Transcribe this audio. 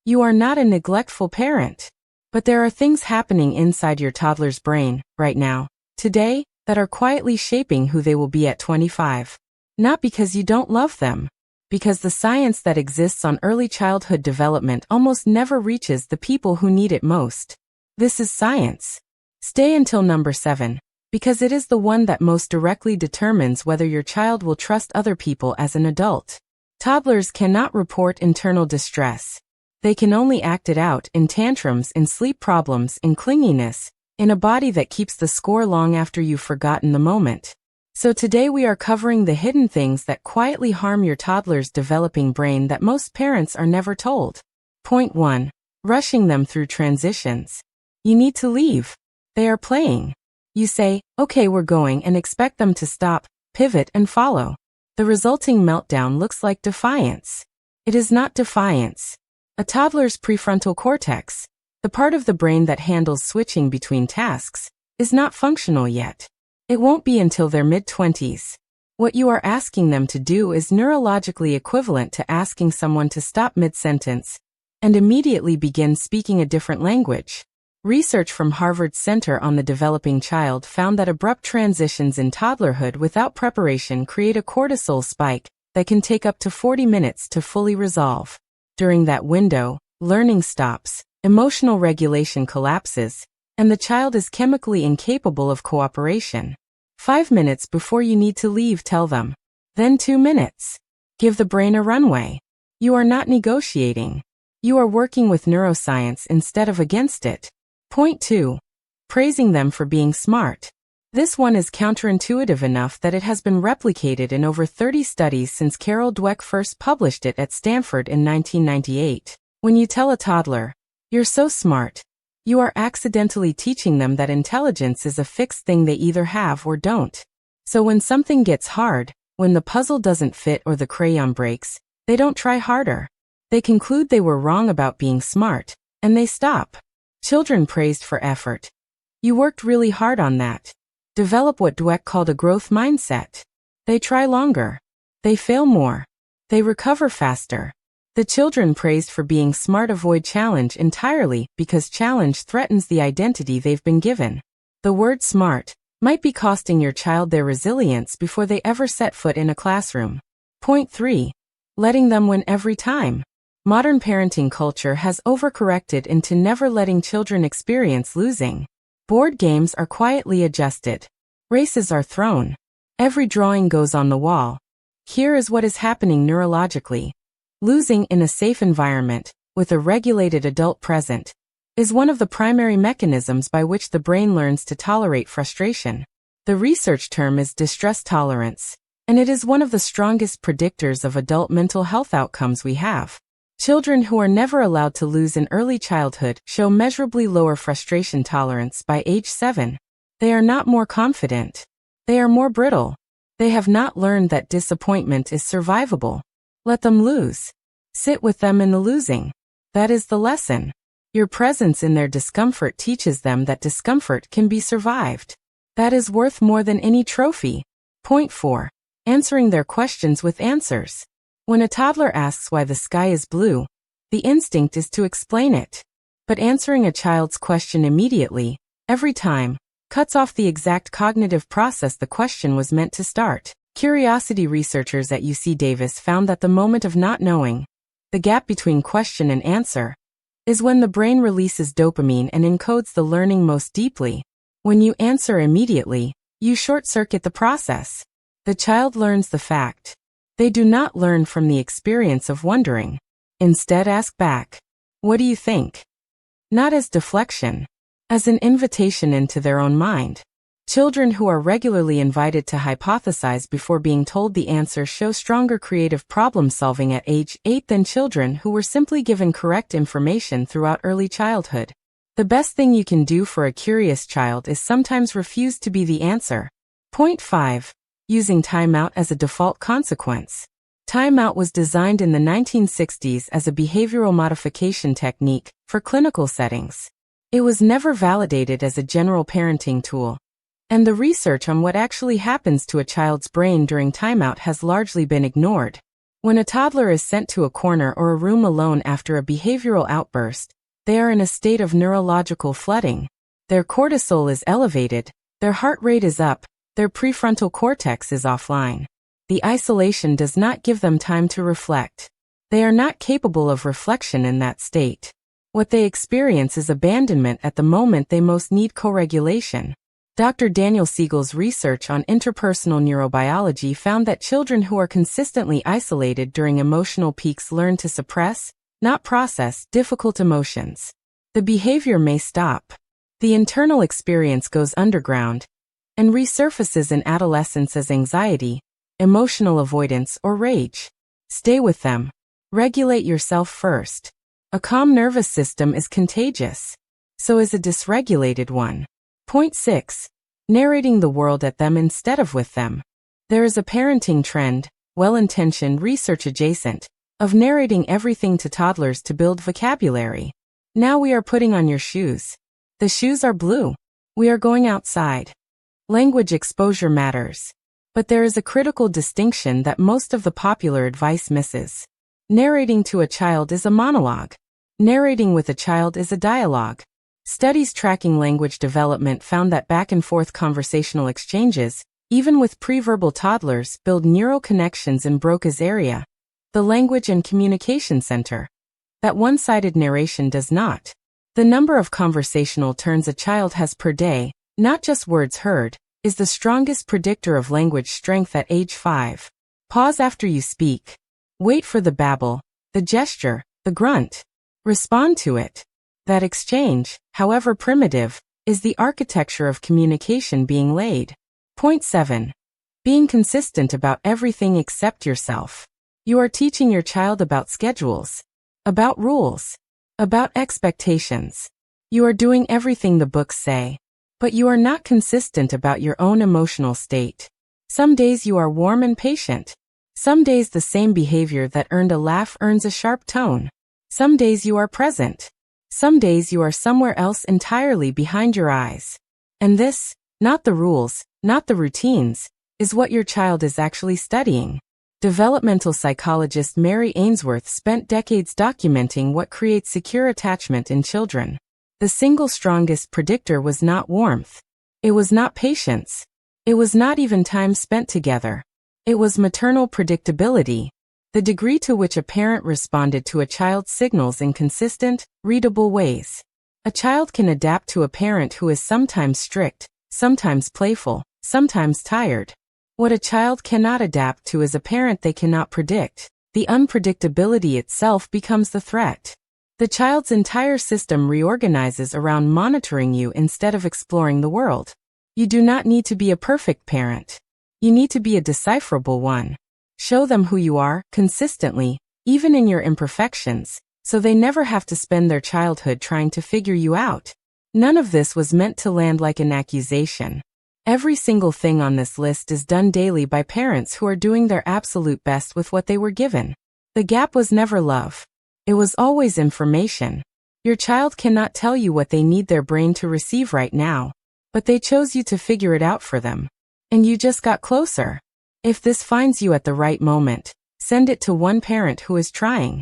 You are not a neglectful parent. But there are things happening inside your toddler's brain, right now, today, that are quietly shaping who they will be at 25. Not because you don't love them. Because the science that exists on early childhood development almost never reaches the people who need it most. This is science. Stay until number 7, because it is the one that most directly determines whether your child will trust other people as an adult. Toddlers cannot report internal distress. They can only act it out in tantrums, in sleep problems, in clinginess, in a body that keeps the score long after you've forgotten the moment. So today we are covering the hidden things that quietly harm your toddler's developing brain that most parents are never told. Point 1. Rushing them through transitions. You need to leave. They are playing. You say, okay, we're going, and expect them to stop, pivot, and follow. The resulting meltdown looks like defiance. It is not defiance. A toddler's prefrontal cortex, the part of the brain that handles switching between tasks, is not functional yet. It won't be until their mid-20s. What you are asking them to do is neurologically equivalent to asking someone to stop mid-sentence and immediately begin speaking a different language. Research from Harvard's Center on the Developing Child found that abrupt transitions in toddlerhood without preparation create a cortisol spike that can take up to 40 minutes to fully resolve. During that window, learning stops, emotional regulation collapses, and the child is chemically incapable of cooperation. 5 minutes before you need to leave, tell them. Then 2 minutes. Give the brain a runway. You are not negotiating. You are working with neuroscience instead of against it. Point 2. Praising them for being smart. This one is counterintuitive enough that it has been replicated in over 30 studies since Carol Dweck first published it at Stanford in 1998. When you tell a toddler, "You're so smart," you are accidentally teaching them that intelligence is a fixed thing they either have or don't. So when something gets hard, when the puzzle doesn't fit or the crayon breaks, they don't try harder. They conclude they were wrong about being smart, and they stop. Children praised for effort. You worked really hard on that. Develop what Dweck called a growth mindset. They try longer. They fail more. They recover faster. The children praised for being smart avoid challenge entirely because challenge threatens the identity they've been given. The word smart might be costing your child their resilience before they ever set foot in a classroom. Point 3. Letting them win every time. Modern parenting culture has overcorrected into never letting children experience losing. Board games are quietly adjusted. Races are thrown. Every drawing goes on the wall. Here is what is happening neurologically. Losing in a safe environment, with a regulated adult present, is one of the primary mechanisms by which the brain learns to tolerate frustration. The research term is distress tolerance, and it is one of the strongest predictors of adult mental health outcomes we have. Children who are never allowed to lose in early childhood show measurably lower frustration tolerance by age 7. They are not more confident. They are more brittle. They have not learned that disappointment is survivable. Let them lose. Sit with them in the losing. That is the lesson. Your presence in their discomfort teaches them that discomfort can be survived. That is worth more than any trophy. Point 4. Answering their questions with answers. When a toddler asks why the sky is blue, the instinct is to explain it. But answering a child's question immediately, every time, cuts off the exact cognitive process the question was meant to start. Curiosity researchers at UC Davis found that the moment of not knowing, the gap between question and answer, is when the brain releases dopamine and encodes the learning most deeply. When you answer immediately, you short-circuit the process. The child learns the fact. They do not learn from the experience of wondering. Instead, ask back, "What do you think?" Not as deflection, as an invitation into their own mind. Children who are regularly invited to hypothesize before being told the answer show stronger creative problem-solving at age 8 than children who were simply given correct information throughout early childhood. The best thing you can do for a curious child is sometimes refuse to be the answer. Point 5. Using timeout as a default consequence. Timeout was designed in the 1960s as a behavioral modification technique for clinical settings. It was never validated as a general parenting tool. And the research on what actually happens to a child's brain during timeout has largely been ignored. When a toddler is sent to a corner or a room alone after a behavioral outburst, they are in a state of neurological flooding. Their cortisol is elevated, their heart rate is up, their prefrontal cortex is offline. The isolation does not give them time to reflect. They are not capable of reflection in that state. What they experience is abandonment at the moment they most need co-regulation. Dr. Daniel Siegel's research on interpersonal neurobiology found that children who are consistently isolated during emotional peaks learn to suppress, not process, difficult emotions. The behavior may stop. The internal experience goes underground and resurfaces in adolescence as anxiety, emotional avoidance, or rage. Stay with them. Regulate yourself first. A calm nervous system is contagious. So is a dysregulated one. Point 6. Narrating the world at them instead of with them. There is a parenting trend, well-intentioned, research adjacent, of narrating everything to toddlers to build vocabulary. Now we are putting on your shoes. The shoes are blue. We are going outside. Language exposure matters. But there is a critical distinction that most of the popular advice misses. Narrating to a child is a monologue. Narrating with a child is a dialogue. Studies tracking language development found that back-and-forth conversational exchanges, even with pre-verbal toddlers, build neural connections in Broca's area, the language and communication center. That one-sided narration does not. The number of conversational turns a child has per day, not just words heard, is the strongest predictor of language strength at age 5. Pause after you speak. Wait for the babble, the gesture, the grunt. Respond to it. That exchange, however primitive, is the architecture of communication being laid. Point 7. Being consistent about everything except yourself. You are teaching your child about schedules, about rules, about expectations. You are doing everything the books say, but you are not consistent about your own emotional state. Some days you are warm and patient. Some days the same behavior that earned a laugh earns a sharp tone. Some days you are present. Some days you are somewhere else entirely behind your eyes. And this, not the rules, not the routines, is what your child is actually studying. Developmental psychologist Mary Ainsworth spent decades documenting what creates secure attachment in children. The single strongest predictor was not warmth. It was not patience. It was not even time spent together. It was maternal predictability. The degree to which a parent responded to a child's signals in consistent, readable ways. A child can adapt to a parent who is sometimes strict, sometimes playful, sometimes tired. What a child cannot adapt to is a parent they cannot predict. The unpredictability itself becomes the threat. The child's entire system reorganizes around monitoring you instead of exploring the world. You do not need to be a perfect parent. You need to be a decipherable one. Show them who you are, consistently, even in your imperfections, so they never have to spend their childhood trying to figure you out. None of this was meant to land like an accusation. Every single thing on this list is done daily by parents who are doing their absolute best with what they were given. The gap was never love. It was always information. Your child cannot tell you what they need their brain to receive right now, but they chose you to figure it out for them. And you just got closer. If this finds you at the right moment, send it to one parent who is trying.